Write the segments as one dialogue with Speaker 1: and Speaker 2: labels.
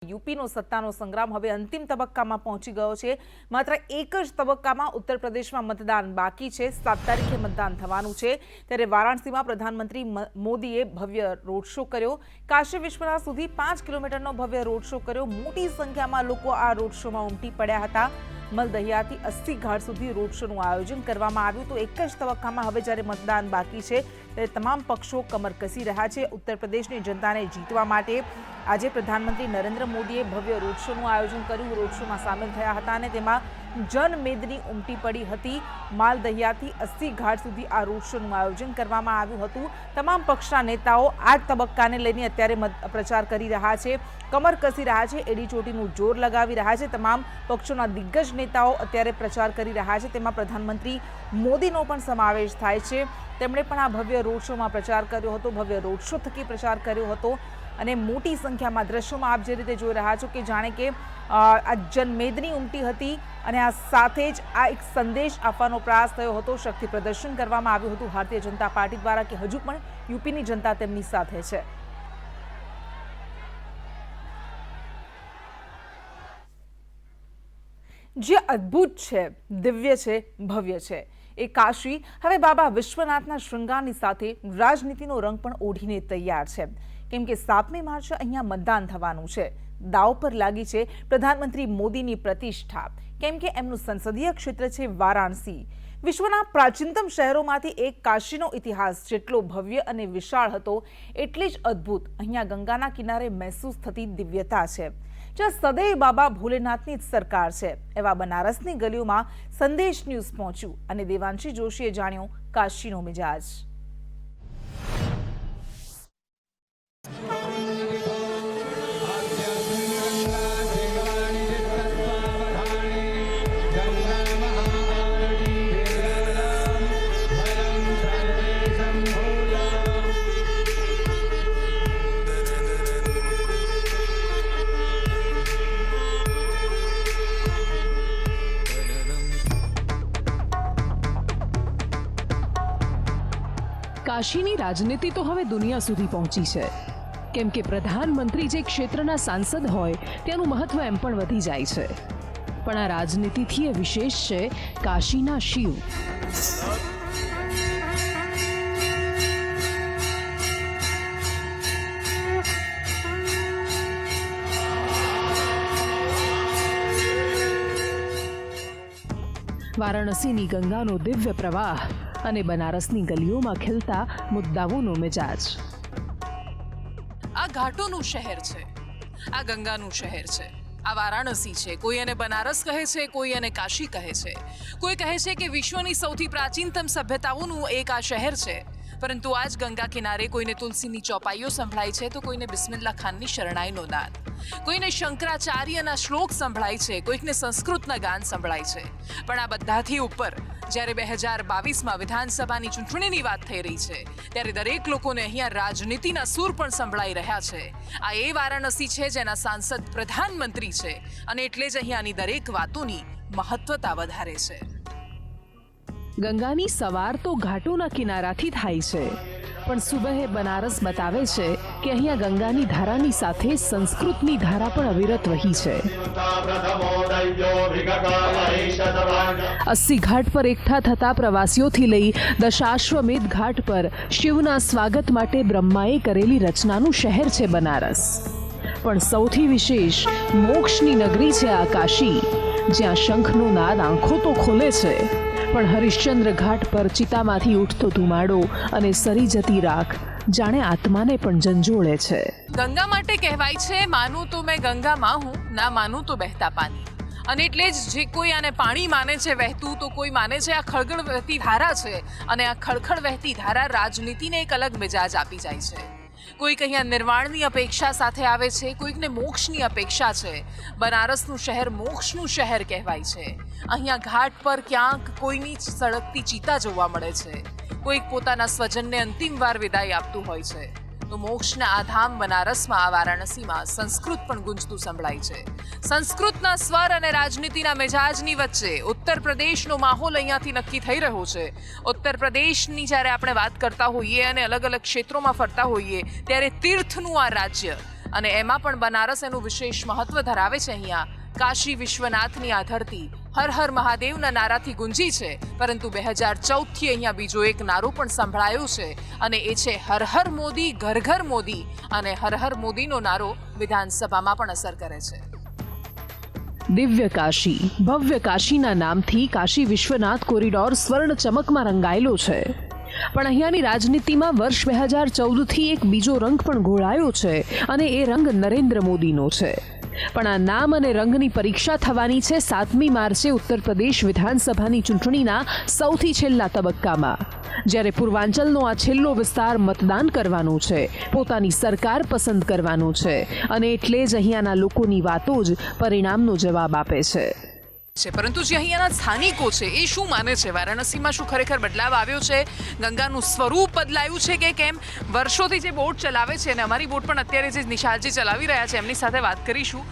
Speaker 1: યુપીનો સત્તાનો સંગ્રામ હવે અંતિમ તબક્કામાં પહોંચી ગયો છે। માત્ર એક જ તબક્કામાં ઉત્તર પ્રદેશમાં મતદાન બાકી છે। 7 તારીખે મતદાન થવાનું છે। ત્યારે વારાણસીમાં પ્રધાનમંત્રી મોદીએ ભવ્ય રોડ શો કર્યો। કાશી વિશ્વનાથ સુધી 5 કિલોમીટરનો ભવ્ય રોડ શો કર્યો। મોટી સંખ્યામાં લોકો આ રોડ શોમાં ઉમટી પડ્યા હતા। મલદહિયાથી 80 ઘાટ સુધી રોડ શોનું આયોજન કરવામાં આવ્યું। તો એક જ તબક્કામાં હવે જ્યારે મતદાન બાકી છે ત્યારે તમામ પક્ષો કમર કસી રહ્યા છે। ઉત્તર પ્રદેશની જનતાને જીતવા માટે આજે પ્રધાનમંત્રી નરેન્દ્ર મોદીએ ભવ્ય રોડ શોનું આયોજન કર્યું। રોડ શોમાં સામેલ થયા હતા અને તેમાં જનમેદની ઉમટી પડી હતી। માલદહિયાથી 80 ઘાટ સુધી આ રોડ શોનું આયોજન કરવામાં આવ્યું હતું। તમામ પક્ષના નેતાઓ આ તબક્કાને લઈને અત્યારે પ્રચાર કરી રહ્યા છે, કમર કસી રહ્યા છે, એડી ચોટીનું જોર લગાવી રહ્યા છે। તમામ પક્ષોના દિગ્ગજ નેતાઓ અત્યારે પ્રચાર કરી રહ્યા છે, તેમાં પ્રધાનમંત્રી મોદીનો પણ સમાવેશ થાય છે। તેમણે પણ આ ભવ્ય રોડ શોમાં પ્રચાર કર્યો હતો, ભવ્ય રોડ શો થકી પ્રચાર કર્યો હતો અને મોટી સંખ્યામાં દ્રશ્યોમાં આપ જે રીતે જોઈ રહ્યા છો કે જાણે કે આ જનમેદની ઉમટી હતી અને આ સાથે જ આ એક સંદેશ આપવાનો પ્રયાસ થયો હતો। શક્તિ પ્રદર્શન કરવામાં આવ્યું હતું ભારતીય જનતા પાર્ટી દ્વારા કે હજુ પણ યુપીની જનતા તેમની સાથે છે। જે અદ્ભુત છે, દિવ્ય છે, ભવ્ય છે એ કાશી હવે બાબા વિશ્વનાથના શૃંગારની સાથે રાજનીતિનો રંગ પણ ઓઢીને તૈયાર છે। કેમ કે 7મી માર્ચે અહીંયા મતદાન થવાનું છે। દાવ પર લાગી છે પ્રધાનમંત્રી મોદીની પ્રતિષ્ઠા, કેમ કે એમનું સંસદીય ક્ષેત્ર છે વારાણસી। વિશ્વના પ્રાચીનતમ શહેરોમાંથી એક કાશીનો ઇતિહાસ જેટલો ભવ્ય અને વિશાળ હતો એટલી જ અદ્ભુત અહીંયા ગંગાના કિનારે મહેસૂસ થતી દિવ્યતા છે, જ્યાં સદૈવ બાબા ભોલેનાથની જ સરકાર છે। એવા બનારસની ગલીઓમાં સંદેશ ન્યૂઝ પહોંચ્યું અને દેવાંશી જોશીએ જાણ્યો કાશીનો મિજાજ।
Speaker 2: કાશીની રાજનીતિ તો હવે દુનિયા સુધી પહોંચી છે, કેમ કે પ્રધાનમંત્રી જે ક્ષેત્રના સાંસદ હોય તેનું મહત્વ એમ પણ વધી જાય છે। પણ આ રાજનીતિથી એ વિશેષ છે કાશીના શિવ। વારાણસીની ગંગાનો દિવ્ય પ્રવાહ અને બનારસની ગલીઓમાં ખીલતા મુદ્દાઓનો મિજાજ।
Speaker 3: આ ઘાટોનું શહેર છે, આ ગંગાનું શહેર છે, આ વારાણસી છે। કોઈ એને બનારસ કહે છે, કોઈ એને કાશી કહે છે, કોઈ કહે છે કે વિશ્વની સૌથી પ્રાચીનતમ સભ્યતાઓનું એક આ શહેર છે। પરંતુ આજ ગંગા કિનારે કોઈને તુલસીની ચોપાઈઓ સંભળાય છે, તો કોઈને બિસ્મિલ્લા ખાનની શરણાઈનો નાદ, કોઈને શંકરાચાર્યના શ્લોક સંભળાય છે, કોઈકને સંસ્કૃતના ગાન સંભળાય છે। પણ આ બધાથી ઉપર જ્યારે 2022માં વિધાનસભાની ચૂંટણીની વાત થઈ રહી છે, ત્યારે દરેક લોકોને અહીંયા રાજનીતિના સૂર પણ સંભળાઈ રહ્યા છે। આ એ વારાણસી છે જેના સાંસદ પ્રધાનમંત્રી છે અને એટલે જ અહીંયાની દરેક વાતોની મહત્વતા વધારે છે।
Speaker 2: ગંગાની સવાર તો ઘાટોના કિનારાથી થાય છે, પણ સુબહે બનારસ બતાવે છે કે અહીંયા ગંગાની ધારાની સાથે સંસ્કૃતની ધારા પણ અવિરત વહી છે। 80 ઘાટ પર એકઠા થતા પ્રવાસીઓથી લઈ દશાશ્વમેધ ઘાટ પર શિવના સ્વાગત માટે બ્રહ્માએ કરેલી રચનાનું શહેર છે બનારસ। પણ સૌથી વિશેષ મોક્ષની નગરી છે આ કાશી, જ્યાં શંખનો નાદ આંખો તો ખોલે છે, પણ હરિશ્ચંદ્ર ઘાટ પર ચિતામાંથી ઉઠતો ધુમાડો અને સરી જતી રાખ જાણે આત્માને પણ ઝંઝોળે છે।
Speaker 3: ગંગા માટે કહેવાય છે, માનું તો મેં ગંગામાં હું, ના માનું તો બહેતા પાની। અને એટલે જ જે કોઈ આને પાણી માને છે વહેતું, તો કોઈ માને છે આ ખળખળ વહેતી ધારા છે, અને આ ખળખળ વહેતી ધારા રાજનીતિને એક અલગ મિજાજ આપી જાય છે। કોઈક અહીંયા નિર્વાણની અપેક્ષા સાથે આવે છે, કોઈકને મોક્ષની અપેક્ષા છે। બનારસનું શહેર મોક્ષનું શહેર કહેવાય છે। અહીંયા ઘાટ પર ક્યાંક કોઈની સળગતી ચિતા જોવા મળે છે, કોઈક પોતાના સ્વજનને અંતિમ વાર વિદાય આપતું હોય છે। તો મોક્ષના આ ધામ બનારસમાં, આ વારાણસીમાં સંસ્કૃત પણ ગુંજતું સંભળાય છે। સંસ્કૃતના સ્વર અને રાજનીતિના મિજાજની વચ્ચે ઉત્તર પ્રદેશનો માહોલ અહીંયાથી નક્કી થઈ રહ્યો છે। ઉત્તર પ્રદેશની જ્યારે આપણે વાત કરતા હોઈએ અને અલગ અલગ ક્ષેત્રોમાં ફરતા હોઈએ, ત્યારે તીર્થનું આ રાજ્ય, અને એમાં પણ બનારસ એનું વિશેષ મહત્વ ધરાવે છે. અહીંયા કાશી વિશ્વનાથની આ ધરતી હર હર મહાદેવના નારાથી ગુંજી છે, પરંતુ 2014થી અહીંયા બીજો એક નારો પણ સંભળાયો છે અને એ છે હર હર મોદી ઘર ઘર મોદી. અને હર હર મોદીનો નારો વિધાનસભામાં પણ અસર કરે છે.
Speaker 2: દિવ્ય કાશી, ભવ્ય કાશીના નામથી કાશી વિશ્વનાથ કોરિડોર સ્વર્ણ ચમકમાં રંગાયેલો છે. પણ અહીંયાની રાજનીતિમાં વર્ષ 2014થી એક બીજો રંગ પણ ઘોળાયો છે અને એ રંગ નરેન્દ્ર મોદીનો છે. પણ આ નામ અને રંગની પરીક્ષા થવાની છે 7મી માર્ચે ઉત્તર પ્રદેશ વિધાનસભાની ચૂંટણીના સૌથી છેલ્લા તબક્કામાં, જ્યારે પૂર્વાંચલનો આ છેલ્લો વિસ્તાર મતદાન કરવાનું છે, પોતાની સરકાર પસંદ કરવાનું છે અને એટલે જ અહીંયાના લોકોની વાતો જ પરિણામનો જવાબ આપે છે.
Speaker 3: પરંતુ જે અહીંયાના સ્થાનિકો છે એ શું માને છે? વારાણસીમાં શું ખરેખર બદલાવ આવ્યો છે? ગંગાનું સ્વરૂપ બદલાયું છે કે કેમ? વર્ષોથી જે બોટ ચલાવે છે અને અમારી બોટ પણ અત્યારે જે નિશાલજી ચલાવી રહ્યા છે એમની સાથે વાત કરીશું.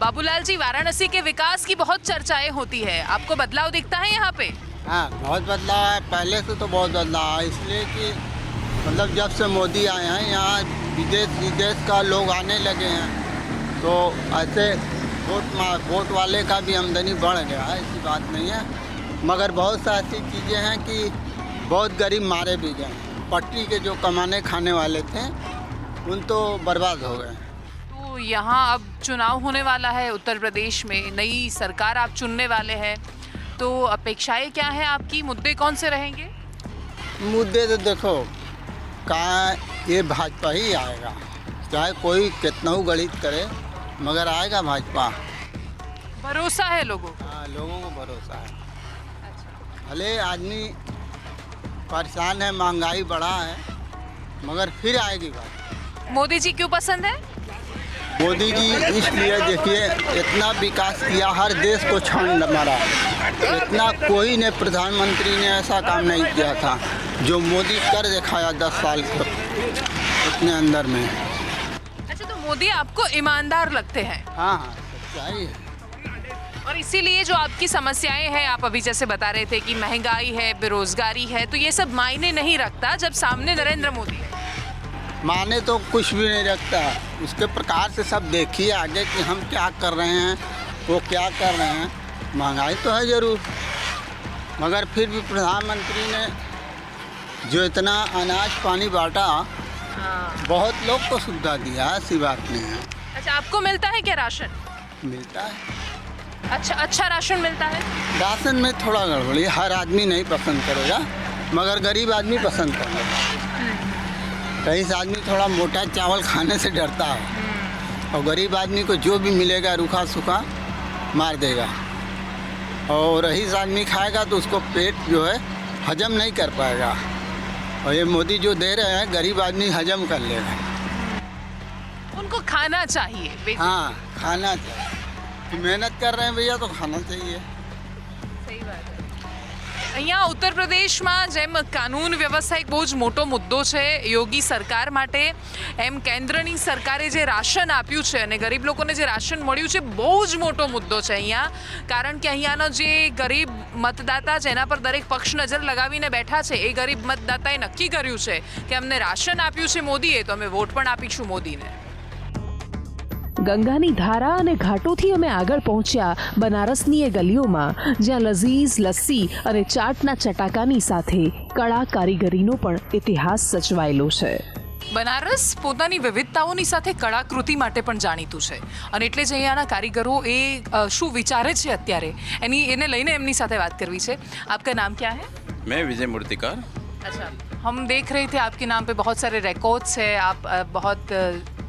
Speaker 3: बाबूलाल जी, वाराणसी के विकास की बहुत चर्चाएं होती है, आपको बदलाव दिखता है यहाँ पे?
Speaker 4: हाँ, बहुत बदलाव है. पहले से तो बहुत बदलाव है, इसलिए कि मतलब जब से मोदी आए हैं यहाँ विदेश का लोग आने लगे हैं, तो ऐसे वोट वाले का भी आमदनी बढ़ गया है, ऐसी बात नहीं है. मगर बहुत सा ऐसी चीज़ें हैं कि बहुत गरीब मारे भी गए. पट्टी के जो कमाने खाने वाले थे उन तो बर्बाद हो गए.
Speaker 3: तो यहाँ अब चुनाव होने वाला है उत्तर प्रदेश में, नई सरकार आप चुनने वाले हैं, तो अपेक्षाएं क्या हैं आपकी? मुद्दे कौन से रहेंगे?
Speaker 4: मुद्दे तो देखो, कहाँ ये भाजपा ही आएगा, चाहे कोई कितना गणित करे, मगर आएगा भाजपा.
Speaker 3: भरोसा है लोगों को?
Speaker 4: हाँ, लोगों को भरोसा है. भले आदमी परेशान है, महंगाई बढ़ा है, मगर फिर आएगी बात.
Speaker 3: मोदी जी क्यों पसंद है?
Speaker 4: मोदी जी इसलिए, देखिए, इतना विकास किया, हर देश को छान मारा. इतना कोई ने प्रधानमंत्री ने ऐसा काम नहीं किया था जो मोदी कर दिखाया 10 साल के उतने अंदर में.
Speaker 3: अच्छा, तो मोदी आपको ईमानदार लगते हैं?
Speaker 4: हाँ हाँ, सच्चाई है.
Speaker 3: और इसीलिए जो आपकी समस्याएं हैं, आप अभी जैसे बता रहे थे कि महंगाई है, बेरोजगारी है, तो ये सब मायने नहीं रखता जब सामने नरेंद्र मोदी है?
Speaker 4: माने तो कुछ भी नहीं रखता. उसके प्रकार से सब देखिए आगे कि हम क्या कर रहे हैं, वो क्या कर रहे हैं. महंगाई तो है ज़रूर, मगर फिर भी प्रधानमंत्री ने जो इतना अनाज पानी बांटा, बहुत लोग को सुविधा दिया, ऐसी बात नहीं है.
Speaker 3: अच्छा, आपको मिलता है क्या राशन?
Speaker 4: मिलता है.
Speaker 3: अच्छा राशन मिलता है?
Speaker 4: राशन में थोड़ा गड़बड़ी, हर आदमी नहीं पसंद करेगा, मगर गरीब आदमी पसंद करेगा. कहीं से आदमी थोड़ा मोटा चावल खाने से डरता है, और गरीब आदमी को जो भी मिलेगा रूखा सूखा मार देगा. और रईस आदमी खाएगा तो उसको पेट जो है हजम नहीं कर पाएगा, और ये मोदी जो दे रहे हैं गरीब आदमी हजम कर लेगा.
Speaker 3: उनको खाना चाहिए.
Speaker 4: हाँ, खाना चाहिए. मेहनत कर रहे हैं भैया तो खाना चाहिए.
Speaker 3: સહી વાત છે. અહીંયા ઉત્તર પ્રદેશમાં જેમ કાનૂન વ્યવસ્થા એક બહુ જ મોટો મુદ્દો છે યોગી સરકાર માટે, એમ કેન્દ્રની સરકારે જે રાશન આપ્યું છે અને ગરીબ લોકોને જે રાશન મળ્યું છે બહુ જ મોટો મુદ્દો છે અહીંયા. કારણ કે અહીંયાનો જે ગરીબ મતદાતા જેના પર દરેક પક્ષ નજર લગાવીને બેઠા છે, એ ગરીબ મતદાતાએ નક્કી કર્યું છે કે અમને રાશન આપ્યું છે મોદીએ, તો અમે વોટ પણ આપીશું મોદીને.
Speaker 2: ગંગાની ધારા અને ઘાટોથી અમે આગળ પહોંચ્યા બનારસની એ ગલીઓમાં, જ્યાં લઝીઝ લસ્સી અને ચાટના ચટાકાની સાથે કળા કારીગરીનો પણ ઇતિહાસ સચવાયેલો છે.
Speaker 3: બનારસ પોતાની વિવિધતાઓની સાથે કળાકૃતિ માટે પણ જાણીતું છે અને એટલે જ અહીંયાના કારીગરો એ શું વિચારે છે અત્યારે એને લઈને એમની સાથે વાત કરવી છે. આપકા નામ क्या है?
Speaker 5: मैं विजय मूर्तिकार.
Speaker 3: अच्छा, हम देख रहे थे आपके नाम पे बहुत सारे रिकॉर्ड्स है, आप बहुत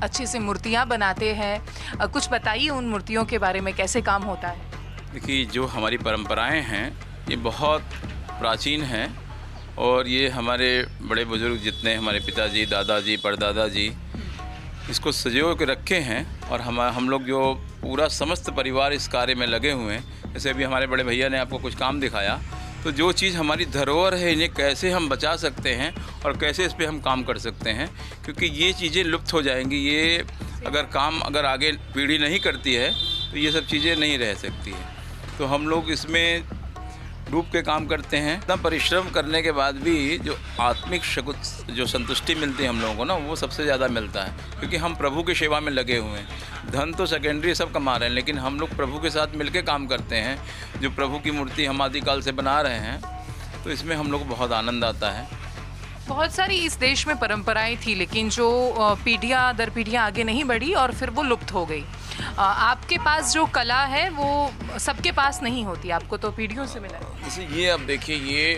Speaker 3: अच्छी सी मूर्तियाँ बनाते हैं. कुछ बताइए उन मूर्तियों के बारे में, कैसे काम होता है?
Speaker 5: देखिए, जो हमारी परंपराएं हैं ये बहुत प्राचीन हैं, और ये हमारे बड़े बुजुर्ग जितने हमारे पिताजी, दादाजी, परदादा जी इसको सजो के रखे हैं, और हम लोग जो पूरा समस्त परिवार इस कार्य में लगे हुए हैं. जैसे अभी हमारे बड़े भैया ने आपको कुछ काम दिखाया, तो जो चीज़ हमारी धरोहर है इन्हें कैसे हम बचा सकते हैं और कैसे इस पर हम काम कर सकते हैं, क्योंकि ये चीज़ें लुप्त हो जाएंगी. ये अगर आगे पीढ़ी नहीं करती है तो ये सब चीज़ें नहीं रह सकती है. तो हम लोग इसमें डूब के काम करते हैं। इतना परिश्रम करने के बाद भी जो आत्मिक जो संतुष्टि मिलती है हम लोगों को ना, वो सबसे ज़्यादा मिलता है, क्योंकि हम प्रभु की सेवा में लगे हुए हैं। धन तो सेकेंडरी सब कमा रहे हैं, लेकिन हम लोग प्रभु के साथ मिलके काम करते हैं। जो प्रभु की मूर्ति हम आदिकाल से बना रहे हैं, तो इसमें हम लोग को बहुत आनंद आता है।
Speaker 3: बहुत सारी इस देश में परंपराएं थी, लेकिन जो पीढ़ियाँ दर पीढ़ियाँ आगे नहीं बढ़ी और फिर वो लुप्त हो गई। आपके पास जो कला है वो सबके पास नहीं होती, आपको तो पीढ़ियों से मिला है।
Speaker 5: जैसे ये अब देखिए, ये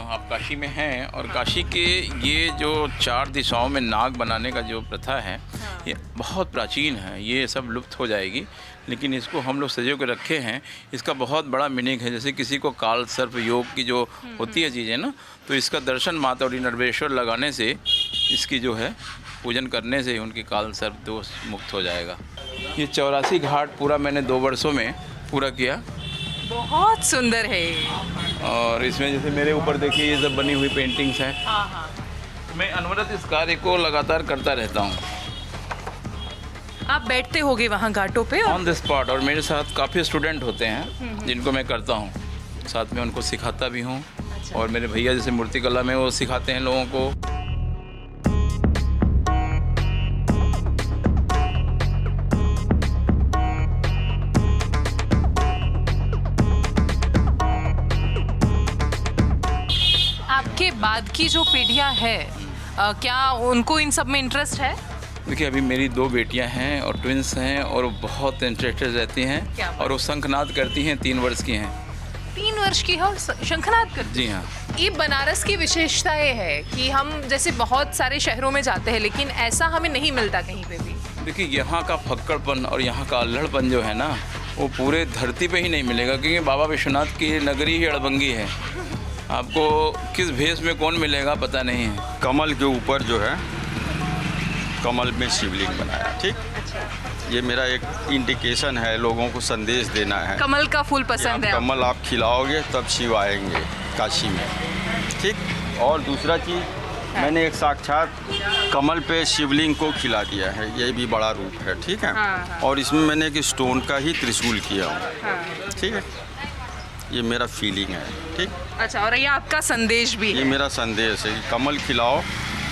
Speaker 5: आप काशी में हैं, और काशी के ये जो 4 दिशाओं में नाग बनाने का जो प्रथा है, ये बहुत प्राचीन है। ये सब लुप्त हो जाएगी, लेकिन इसको हम लोग सजो के रखे हैं। इसका बहुत बड़ा मीनिंग है। जैसे किसी को काल सर्प योग की जो होती है चीज़ें ना, तो इसका दर्शन माता और नर्वेश्वर लगाने से, इसकी जो है पूजन करने से उनकी काल सर्प दोष मुक्त हो जाएगा। ये 84 घाट पूरा मैंने 2 वर्षों में पूरा किया।
Speaker 3: बहुत सुंदर है।
Speaker 5: और इसमें जैसे मेरे ऊपर देखिए, ये सब बनी हुई पेंटिंग्स हैं।
Speaker 3: हाँ।
Speaker 5: मैं अनवरत इस कार्य को लगातार करता रहता हूँ।
Speaker 3: आप बैठते होगे वहाँ घाटों पे
Speaker 5: ऑन द स्पॉट, और मेरे साथ काफ़ी स्टूडेंट होते हैं जिनको मैं करता हूँ, साथ में उनको सिखाता भी हूँ। और मेरे भैया जैसे मूर्तिकला में वो सिखाते हैं लोगों को।
Speaker 3: आपके बाद की जो पीढ़ियाँ है, क्या उनको इन सब में इंटरेस्ट है?
Speaker 5: देखिए, अभी मेरी 2 बेटियां हैं और ट्विंस हैं, और वो बहुत इंटरेस्टेड रहती
Speaker 3: क्या
Speaker 5: हैं,
Speaker 3: बात?
Speaker 5: और वो शंखनाद करती हैं। 3 वर्ष की हैं।
Speaker 3: 3 वर्ष की है और शंखनाद करती
Speaker 5: जी हाँ।
Speaker 3: ये बनारस की विशेषता ये है कि हम जैसे बहुत सारे शहरों में जाते हैं, लेकिन ऐसा हमें नहीं मिलता कहीं पे भी।
Speaker 5: देखिए, यहाँ का फक्कड़पन और यहाँ का अल्हड़पन जो है ना, वो पूरे धरती पे ही नहीं मिलेगा, क्योंकि बाबा विश्वनाथ की नगरी ही अड़बंगी है। आपको किस भेष में कौन मिलेगा पता नहीं है।
Speaker 6: कमल के ऊपर जो है, कमल में शिवलिंग बनाया, ठीक। ये मेरा एक इंडिकेशन है, लोगों को संदेश देना है।
Speaker 3: कमल का फूल पसंद है आपको?
Speaker 6: कमल आप खिलाओगे तब शिव आएंगे काशी में, ठीक। और दूसरा चीज़, मैंने एक साक्षात कमल पे शिवलिंग को खिला दिया है। ये भी बड़ा रूप है, ठीक है। और इसमें मैंने एक स्टोन का ही त्रिशूल किया हूँ, ठीक है। ये मेरा फीलिंग है, ठीक।
Speaker 3: अच्छा, और ये आपका संदेश भी
Speaker 6: ये
Speaker 3: है?
Speaker 6: मेरा संदेश है कि कमल खिलाओ,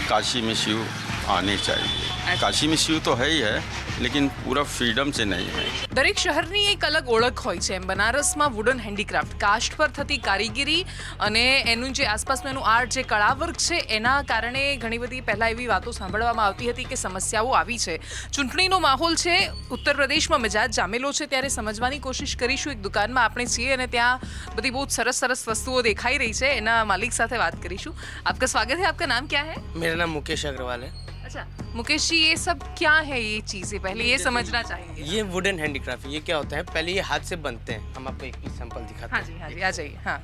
Speaker 6: काशी में शिव आने चाहिए। કાશી में शिव तो है ही है, लेकिन पूरा फ्रीडम से नहीं है।
Speaker 3: દરેક શહેરની એક અલગ ઓળખ હોય છે. એમ બનારસમાં વુડન હેન્ડીક્રાફ્ટ, કાસ્ટ પર થતી કારીગરી અને એનું જે આસપાસનું એનું આર્ટ, જે કળાવર્ક છે, એના કારણે ઘણી બધી પહેલાં એવી વાતો સાંભળવામાં આવતી હતી કે સમસ્યાઓ આવી છે. ચૂંટણીનો માહોલ છે, ઉત્તર પ્રદેશમાં મિજાજ જામેલો છે, ત્યારે સમજવાની કોશિશ કરીશું. એક દુકાનમાં આપણે છીએ અને ત્યાં બધી બહુ સરસ સરસ વસ્તુઓ દેખાઈ રહી છે. એના માલિક સાથે વાત કરીશું. आपका स्वागत है. आपका नाम क्या है?
Speaker 7: मेरा नाम मुकेश अग्रवाल है।
Speaker 3: अच्छा मुकेश जी, ये सब क्या है? ये चीज़ें पहले ये समझना चाहेंगे.
Speaker 7: ये वुडन हैंडीक्राफ्ट, ये क्या होता है? पहले ये हाथ से बनते हैं। हम आपको एक पीस सैंपल दिखाते
Speaker 3: हाँ
Speaker 7: हैं।
Speaker 3: जी हाँ जी, आ जाइए. हाँ,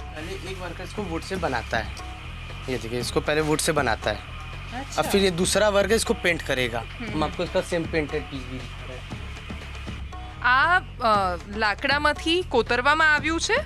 Speaker 7: पहले एक वर्कर इसको वुड से बनाता है। ये देखिए, इसको पहले वुड से बनाता है। अब फिर ये दूसरा वर्कर इसको पेंट करेगा। हम आपको इसका सेम पेंटेड पीस भी दिखा रहे हैं।
Speaker 3: આ લાકડામાંથી કોતરવામાં આવ્યું છે,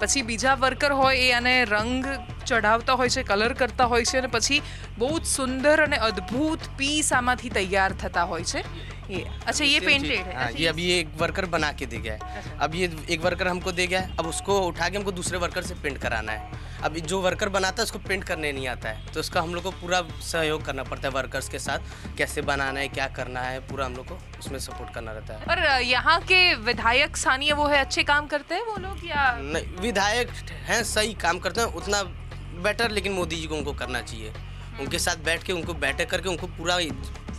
Speaker 3: પછી બીજા વર્કર હોય એ આને રંગ ચઢાવતા હોય છે, કલર કરતા હોય છે, અને પછી બહુ જ સુંદર અને અદ્ભુત પીસ આમાંથી તૈયાર થતા હોય છે. ये अच्छा, ये
Speaker 7: सेम
Speaker 3: पेंटेड
Speaker 7: चीज़।
Speaker 3: है?
Speaker 7: हाँ,
Speaker 3: अच्छा,
Speaker 7: ये अभी ये एक वर्कर बना के दे गया है। अब ये एक वर्कर हमको दे गया है, अब उसको उठा के हमको दूसरे वर्कर से पेंट कराना है। अब जो वर्कर बनाता है उसको पेंट करने नहीं आता है, तो उसका हम लोग को पूरा सहयोग करना पड़ता है वर्कर्स के साथ। कैसे बनाना है, क्या करना है, पूरा हम लोग को उसमें सपोर्ट करना रहता है।
Speaker 3: और यहाँ के विधायक स्थानीय वो है, अच्छे काम करते हैं वो लोग या?
Speaker 7: नहीं, विधायक हैं, सही काम करते हैं, उतना बेटर, लेकिन मोदी जी को उनको करना चाहिए। उनके साथ बैठ के, उनको बैठक करके उनको पूरा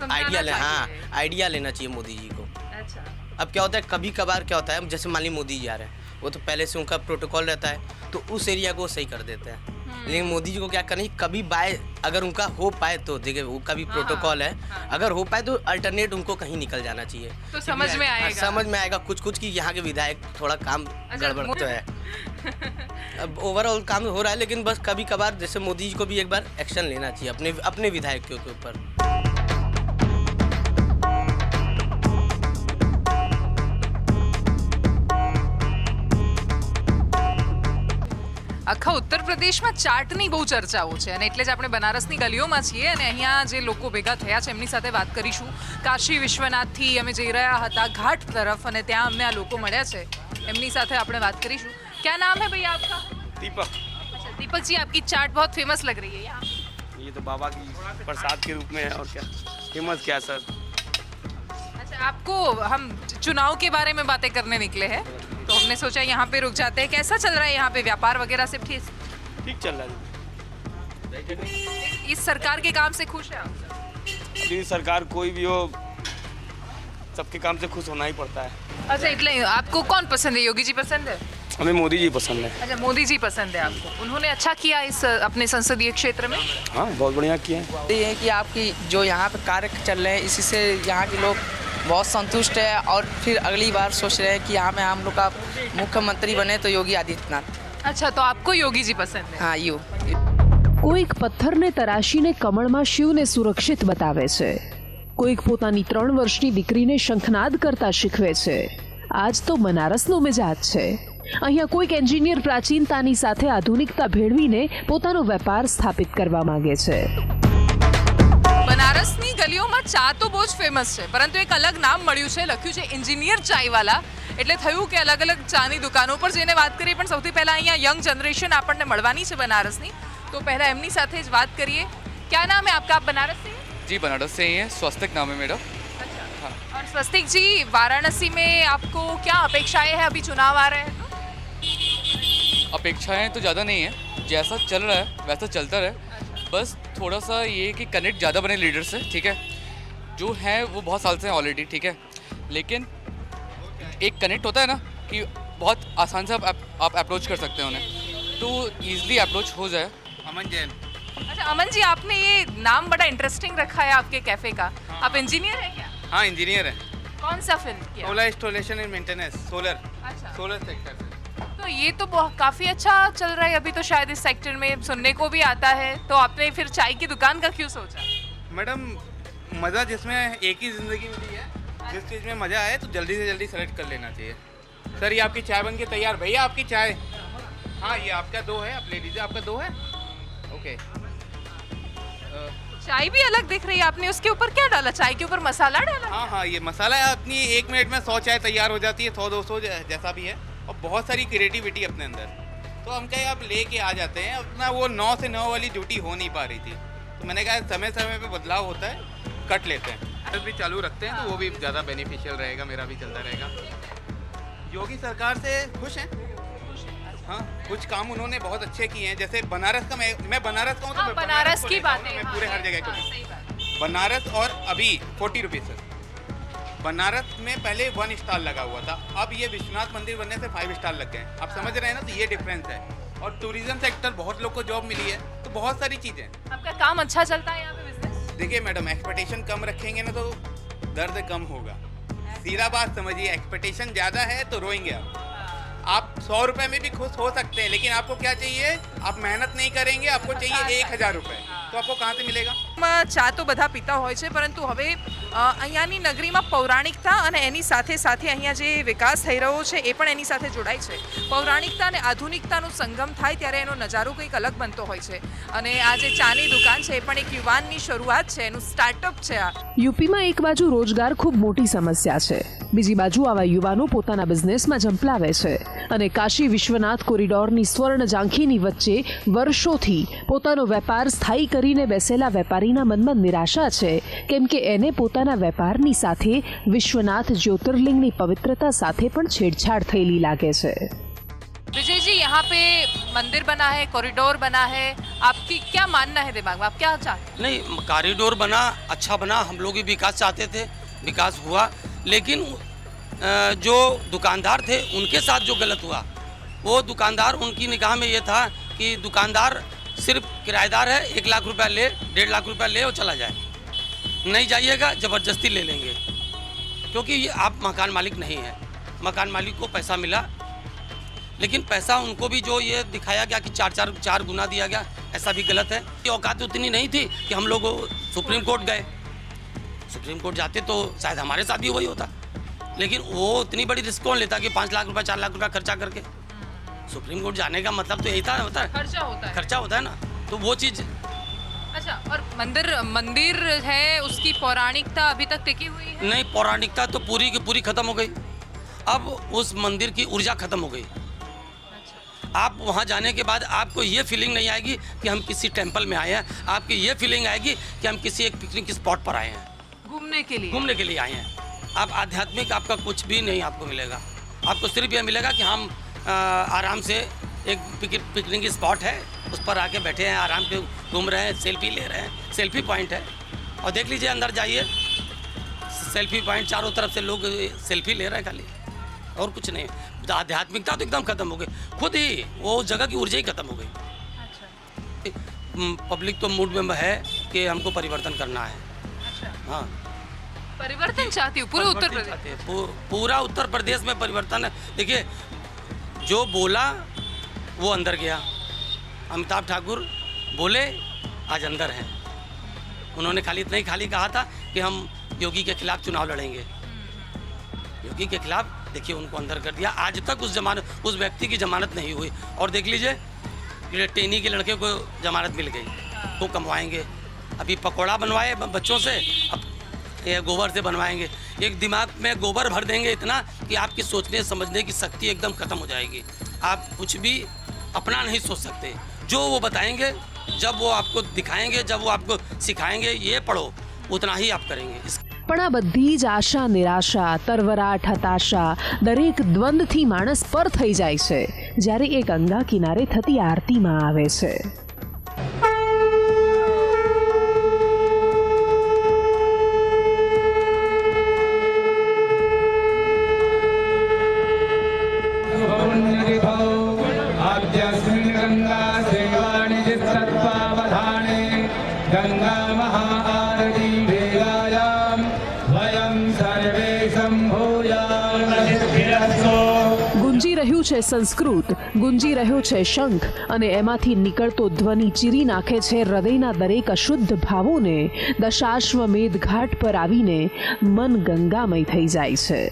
Speaker 7: आइडिया लेना, हाँ, आइडिया लेना चाहिए मोदी जी को।
Speaker 3: अच्छा,
Speaker 7: अब क्या होता है, कभी कभार क्या होता है, जैसे मान ली मोदी जी आ रहे हैं, वो तो पहले से उनका प्रोटोकॉल रहता है, तो उस एरिया को सही कर देते हैं। लेकिन मोदी जी को क्या करना है, कभी बाय अगर उनका हो पाए तो देखिए, वो का भी प्रोटोकॉल है, अगर हो पाए तो अल्टरनेट उनको कहीं निकल जाना चाहिए।
Speaker 3: तो समझ में आएगा।
Speaker 7: समझ में आएगा कुछ कि यहाँ के विधायक थोड़ा काम गड़बड़ तो है। अब ओवरऑल काम हो रहा है, लेकिन बस कभी कभार जैसे मोदी जी को भी एक बार एक्शन लेना चाहिए अपने विधायकों के ऊपर।
Speaker 3: આખા ઉત્તર પ્રદેશમાં ચાટની બહુ ચર્ચાઓ છે, અને એટલે જ આપણે બનારસની ગલીઓમાં છીએ, અને અહીંયા જે લોકો ભેગા થયા છે એમની સાથે વાત કરીશું. કાશી વિશ્વનાથથી અમે જઈ રહ્યા હતા ઘાટ તરફ, અને ત્યાં અમને આ લોકો મળ્યા છે. એમની સાથે આપણે વાત કરીશું. क्या नाम है भैया आपका?
Speaker 8: दीपक.
Speaker 3: अच्छा दीपक जी, आपकी चाट बहुत फेमस लग रही है यहाँ.
Speaker 8: ये तो बाबा की प्रसाद के रूप में है और क्या फेमस क्या सर.
Speaker 3: अच्छा, आपको हम चुनाव के बारे में बातें करने निकले हैं, तो हमने सोचा यहाँ पे रुक जाते हैं. कैसा चल रहा है यहाँ पे व्यापार वगैरह सब ठीक?
Speaker 8: ठीक चल रहा है.
Speaker 3: इस सरकार के काम से खुश है आप?
Speaker 8: अभी सरकार कोई भी हो, सबके काम से खुश होना ही पड़ता है.
Speaker 3: अच्छा, એટલે आपको कौन पसंद है? योगी जी पसंद है?
Speaker 8: हमें मोदी जी पसंद है.
Speaker 3: अच्छा, मोदी जी पसंद है आपको. उन्होंने अच्छा किया इस अपने संसदीय क्षेत्र में.
Speaker 8: हाँ, बहुत बढ़िया किए हैं.
Speaker 9: ये है कि आपकी जो यहाँ पे कार्य चल रहे हैं इसी से यहाँ के लोग बहुत संतुष्ट है और फिर अगली बार सोच रहे हैं कि यहाँ में हम लोग का मुख्यमंत्री बने तो योगी आदित्यनाथ.
Speaker 3: अच्छा, तो आपको योगी जी पसंद है.
Speaker 9: हाँ यू
Speaker 2: કોઈક પથ્થરને તરાશીને કમળમાં શિવને સુરક્ષિત બતાવે છે, કોઈક પોતાની 3 વર્ષની દીકરીને શંખનાદ કરતા શીખવે છે. આજ તો બનારસનો મિજાજ છે. અહીંયા કોઈક એન્જિનિયર પ્રાચીનતાની સાથે આધુનિકતા ભેળવીને પોતાનો વેપાર સ્થાપિત કરવા માંગે છે.
Speaker 3: બનારસની ગલીઓમાં ચા તો બહુ જ ફેમસ છે, પરંતુ એક અલગ નામ મળ્યું છે, લખ્યું છે એન્જિનિયર ચાયવાલા. એટલે થયું કે અલગ અલગ ચાની દુકાનો પર જઈને વાત કરીએ, પણ સૌથી પહેલાં અહીંયા યંગ જનરેશન આપણને મળવાની છે બનારસની, तो पहला एमनी साथे ज बात करिए. क्या नाम है आपका? आप बनारस से हैं?
Speaker 10: जी बनारस से ही है. स्वस्तिक नाम है मेरा.
Speaker 3: अच्छा. और स्वस्तिक जी, वाराणसी में आपको क्या अपेक्षाएं हैं? अभी चुनाव आ रहे हैं तो
Speaker 10: अपेक्षाएं तो ज़्यादा नहीं है, जैसा चल रहा है वैसा चलता रहे. बस थोड़ा सा ये कि कनेक्ट ज़्यादा बने लीडर से, ठीक है. जो है वो बहुत साल से हैं ऑलरेडी, ठीक है, लेकिन एक कनेक्ट होता है ना कि बहुत आसान से आप अप्रोच कर सकते हैं उन्हें, तो ईजिली अप्रोच हो जाए.
Speaker 8: अमन जैन.
Speaker 3: अच्छा अमन जी, आपने ये नाम बड़ा इंटरेस्टिंग रखा है आपके कैफे का. आप इंजीनियर हैं क्या?
Speaker 8: हाँ, इंजीनियर है.
Speaker 3: कौन सा फील्ड किया?
Speaker 8: Solar installation and maintenance. Solar
Speaker 3: अच्छा,
Speaker 8: सेक्टर.
Speaker 3: तो ये तो बहुत काफ़ी अच्छा चल रहा है अभी तो शायद इस सेक्टर में सुनने को भी आता है. तो आपने फिर चाय की दुकान का क्यों सोचा?
Speaker 8: मैडम, मज़ा जिसमें एक ही ज़िंदगी मिली है, जिस चीज़ में मज़ा आए तो जल्दी से जल्दी सेलेक्ट कर लेना चाहिए. सर, ये आपकी चाय बन के तैयार. भैया आपकी चाय. हाँ, ये आपका 2 है. आप ले लीजिए. आपका 2 है. ओके.
Speaker 3: चाय भी अलग दिख रही है. आपने उसके ऊपर क्या डाला? चाय के ऊपर मसाला डाला?
Speaker 8: हाँ हाँ, ये मसाला है. अपनी 1 मिनट में 100 चाय तैयार हो जाती है, 100-200 जैसा भी है, और बहुत सारी क्रिएटिविटी अपने अंदर. तो हम कहे आप लेके आ जाते हैं. अपना वो 9 से 9 वाली ड्यूटी हो नहीं पा रही थी, तो मैंने कहा समय समय पे बदलाव होता है, कट लेते हैं. भी चालू रखते हैं तो वो भी ज़्यादा बेनिफिशियल रहेगा. मेरा भी चलता रहेगा. योगी सरकार से खुश हैं. हाँ, कुछ काम उन्होंने बहुत अच्छे किए हैं. जैसे बनारस का, मैं बनारस का हूँ, तो
Speaker 3: हाँ,
Speaker 8: मैं
Speaker 3: बनारस
Speaker 8: को
Speaker 3: की
Speaker 8: लेता हूँ.
Speaker 3: बातें.
Speaker 8: मैं
Speaker 3: हाँ,
Speaker 8: पूरे हर
Speaker 3: सही
Speaker 8: जगह
Speaker 3: बात,
Speaker 8: को
Speaker 3: हाँ, सही बात.
Speaker 8: बनारस और अभी 40 रुपीज़ सर. बनारस में पहले 1 स्टार लगा हुआ था, अब ये विश्वनाथ मंदिर बनने से 5 स्टार लग गए. आप समझ रहे हैं ना, तो ये डिफरेंस है. और टूरिज्म सेक्टर, बहुत लोग को जॉब मिली है, तो बहुत सारी चीज़ें.
Speaker 3: आपका काम अच्छा चलता है यहाँ पे बिजनेस?
Speaker 8: देखिए मैडम, एक्सपेक्टेशन कम रखेंगे ना तो दर्द कम होगा. सीधा बात समझिए. एक्सपेक्टेशन ज़्यादा है तो रोएंगे आप 100 रुपये में भी खुश हो सकते हैं, लेकिन आपको क्या चाहिए? आप मेहनत नहीं करेंगे, आपको चाहिए 1000 रुपये, तो आपको कहाँ से मिलेगा?
Speaker 3: ચા તો બધા પીતા હોય છે, પરંતુ હવે અહીંયાની નગરીમાં પૌરાણિકતા અને એની સાથે સાથે અહીંયા જે વિકાસ થઈ રહ્યો છે એ પણ એની સાથે જોડાય છે. પૌરાણિકતા અને આધુનિકતાનો સંગમ થાય ત્યારે એનો નજારો કંઈક અલગ બનતો હોય છે. અને આ જે ચાની દુકાન છે એ પણ એક યુવાનની શરૂઆત છે, એનું સ્ટાર્ટઅપ છે આ.
Speaker 2: યુપીમાં એક બાજુ રોજગાર ખૂબ મોટી સમસ્યા છે, બીજી બાજુ આવા યુવાનો પોતાના બિઝનેસમાં ઝંપલાવે છે અને કાશી વિશ્વનાથ કોરિડોરની સ્વર્ણ ઝાંખીની વચ્ચે વર્ષોથી પોતાનો વેપાર સ્થાયી કરીને બેસેલા વેપારીના મનમાં નિરાશા છે, કેમ કે એને પોતાના વેપારની સાથે વિશ્વનાથ જ્યોતિર્લિંગની પવિત્રતા સાથે પણ છેડછાડ થયેલી લાગે છે.
Speaker 3: विजय जी, यहाँ पे मंदिर बना है, कॉरिडोर बना है, आपकी क्या मानना है दिमाग में? आप क्या चाहते हैं?
Speaker 7: नहीं, कॉरिडोर बना, अच्छा बना. हम लोग भी विकास चाहते थे, विकास हुआ, लेकिन जो दुकानदार थे उनके साथ जो गलत हुआ, वो दुकानदार, उनकी निगाह में ये था कि दुकानदार सिर्फ किराएदार है, 1 लाख रुपया ले, 1.5 लाख रुपया ले और चला जाए. नहीं जाइएगा, ज़बरदस्ती ले लेंगे, क्योंकि ये आप मकान मालिक नहीं हैं. मकान मालिक को पैसा मिला, लेकिन पैसा उनको भी जो ये दिखाया गया कि 4 गुना दिया गया, ऐसा भी गलत है. ये औकात उतनी नहीं थी कि हम लोग सुप्रीम कोर्ट गए. सुप्रीम कोर्ट जाते तो शायद हमारे साथ भी वही होता, लेकिन वो इतनी बड़ी रिस्क कौन लेता कि 5 लाख रुपया 4 लाख रुपया खर्चा करके. सुप्रीम कोर्ट जाने का मतलब तो यही था, होता है खर्चा होता है ना, तो वो चीज़.
Speaker 3: अच्छा, और मंदिर है, उसकी पौराणिकता अभी तक टिकी हुई है?
Speaker 7: नहीं, पौराणिकता तो पूरी की पूरी खत्म हो गई.
Speaker 11: अब उस मंदिर की ऊर्जा खत्म हो गई। आप वहाँ जाने के बाद आपको ये फीलिंग नहीं आएगी कि हम किसी टेंपल में आए हैं, आपकी ये फीलिंग आएगी कि हम किसी एक पिकनिक स्पॉट पर आए हैं, घूमने के लिए आए हैं। आप आध्यात्मिक आपका कुछ भी नहीं आपको मिलेगा, आपको सिर्फ ये मिलेगा कि हम आराम से एक पिकनिक स्पॉट है उस पर आके बैठे हैं, आराम से घूम रहे हैं, सेल्फी ले रहे हैं, सेल्फी पॉइंट है। और देख लीजिए अंदर जाइए, सेल्फी पॉइंट चारों तरफ से लोग सेल्फी ले रहे हैं खाली, और कुछ नहीं। आध्यात्मिकता तो एकदम खत्म हो गई, खुद ही वो जगह की ऊर्जा ही खत्म हो गई। पब्लिक तो मूड में है कि हमको परिवर्तन करना है। हाँ,
Speaker 3: परिवर्तन चाहती हूँ पूरे उत्तर प्रदेश,
Speaker 11: पूरा उत्तर प्रदेश में परिवर्तन है। देखिए, जो बोला वो अंदर गया। अमिताभ ठाकुर बोले, आज अंदर हैं। उन्होंने खाली इतना ही खाली कहा था कि हम योगी के खिलाफ चुनाव लड़ेंगे। योगी के खिलाफ, देखिए उनको अंदर कर दिया। आज तक उस व्यक्ति की जमानत नहीं हुई। और देख लीजिए, टेनी के लड़के को जमानत मिल गई, वो कमवाएंगे। अभी पकौड़ा बनवाए बच्चों से, अब ये गोबर से बनवाएंगे। एक दिमाग में गोबर भर देंगे इतना कि आपकी सोचने समझने की शक्ति एकदम खत्म हो जाएगी। आप कुछ भी अपना नहीं सोच सकते। जो वो बताएंगे, जब वो आपको दिखाएंगे, जब वो आपको सिखाएंगे, ये पढ़ो, उतना ही आप करेंगे।
Speaker 2: પણ આ બધી જ આશા નિરાશા તરવરાટ હતાશા દરેક દ્વંદ્વથી માણસ પર થઈ જાય છે જ્યારે એ ગંગા કિનારે થતી આરતીમાં આવે છે। ગુંજી રહ્યું છે સંસ્કૃત, ગુંજી રહ્યો છે શંખ, અને એમાંથી નીકળતો ધ્વનિ ચીરી નાખે છે હૃદયના દરેક અશુદ્ધ ભાવોને। દશાશ્વમેધ ઘાટ પર આવીને મન ગંગામય થઈ જાય છે।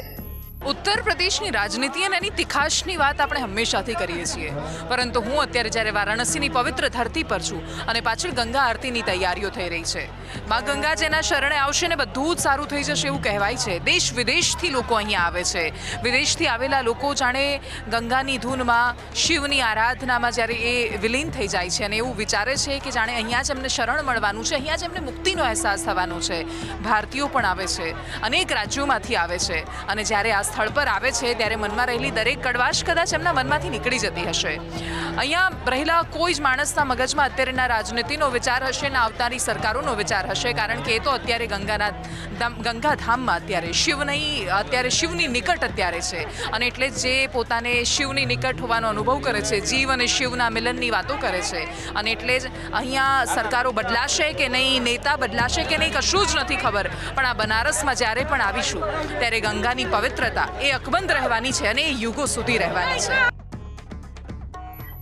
Speaker 3: ઉત્તર પ્રદેશની રાજનીતિ અને એની તિખાશની વાત આપણે હંમેશાથી કરીએ છીએ, પરંતુ હું અત્યારે જ્યારે વારાણસીની પવિત્ર ધરતી પર છું અને પાછળ ગંગા આરતીની તૈયારીઓ થઈ રહી છે। માં ગંગા જેના શરણે આવશે ને બધું જ સારું થઈ જશે એવું કહેવાય છે। દેશ વિદેશથી લોકો અહીંયા આવે છે। વિદેશથી આવેલા લોકો જાણે ગંગાની ધૂનમાં, શિવની આરાધનામાં જ્યારે એ વિલીન થઈ જાય છે અને એવું વિચારે છે કે જાણે અહીંયા જ એમને શરણ મળવાનું છે, અહીંયા જ એમને મુક્તિનો અહેસાસ થવાનો છે। ભારતીયો પણ આવે છે, અનેક રાજ્યોમાંથી આવે છે, અને જ્યારે આ સ્થળ પર આવે છે ત્યારે મનમાં રહેલી દરેક કડવાશ કદાચ એમના મનમાંથી નીકળી જતી હશે। અહીંયા રહેલા કોઈ જ માણસના મગજમાં અત્યારેના રાજનીતિનો વિચાર હશે ને આવનારી સરકારોનો વિચાર હશે, કારણ કે એ તો અત્યારે ગંગાધામમાં અત્યારે શિવની નિકટ અત્યારે છે, અને એટલે જે પોતાને શિવની નિકટ હોવાનો અનુભવ કરે છે, જીવ અને શિવના મિલનની વાતો કરે છે, અને એટલે જ અહીંયા સરકારો બદલાશે કે નહીં, નેતા બદલાશે કે નહીં, કશું જ નથી ખબર, પણ આ બનારસમાં જ્યારે પણ આવીશું ત્યારે ગંગાની પવિત્રતા એ અકબંધ રહેવાની છે અને એ યુગો સુધી રહેવાની છે।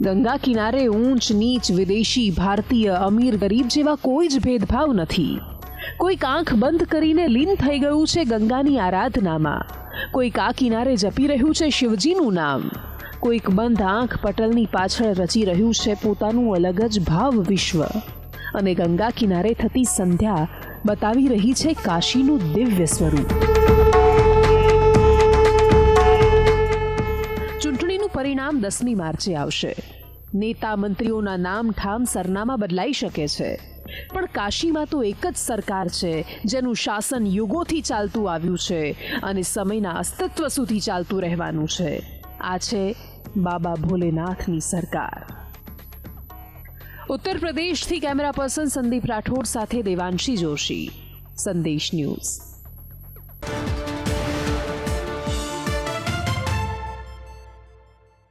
Speaker 2: ગંગા કિનારે ઊંચ નીચ, વિદેશી, ભારતીય, અમીર ગરીબ જેવા કોઈ જ ભેદભાવ નથી। કોઈક આંખ બંધ કરીને લીન થઈ ગયું છે ગંગાની આરાધનામાં, કોઈક આ કિનારે જપી રહ્યું છે શિવજીનું નામ, કોઈક બંધ આંખ પટલની પાછળ રચી રહ્યું છે પોતાનું અલગ જ ભાવ વિશ્વ, અને ગંગા કિનારે થતી સંધ્યા બતાવી રહી છે કાશીનું દિવ્ય સ્વરૂપ। ચૂંટણીનું પરિણામ 10મી માર્ચે આવશે। નેતા મંત્રીઓના નામ, ઠામ, સરનામા બદલાઈ શકે છે, પણ કાશીમાં તો એક જ સરકાર છે જેનું શાસન યુગોથી ચાલતું આવ્યું છે અને સમયના અસ્તિત્વ સુધી ચાલતું રહેવાનું છે। આ છે બાબા ભોલેનાથની સરકાર। ઉત્તર પ્રદેશથી કેમેરા પર્સન સંદીપ રાઠોડ સાથે દેવાંશી જોશી, સંદેશ ન્યૂઝ।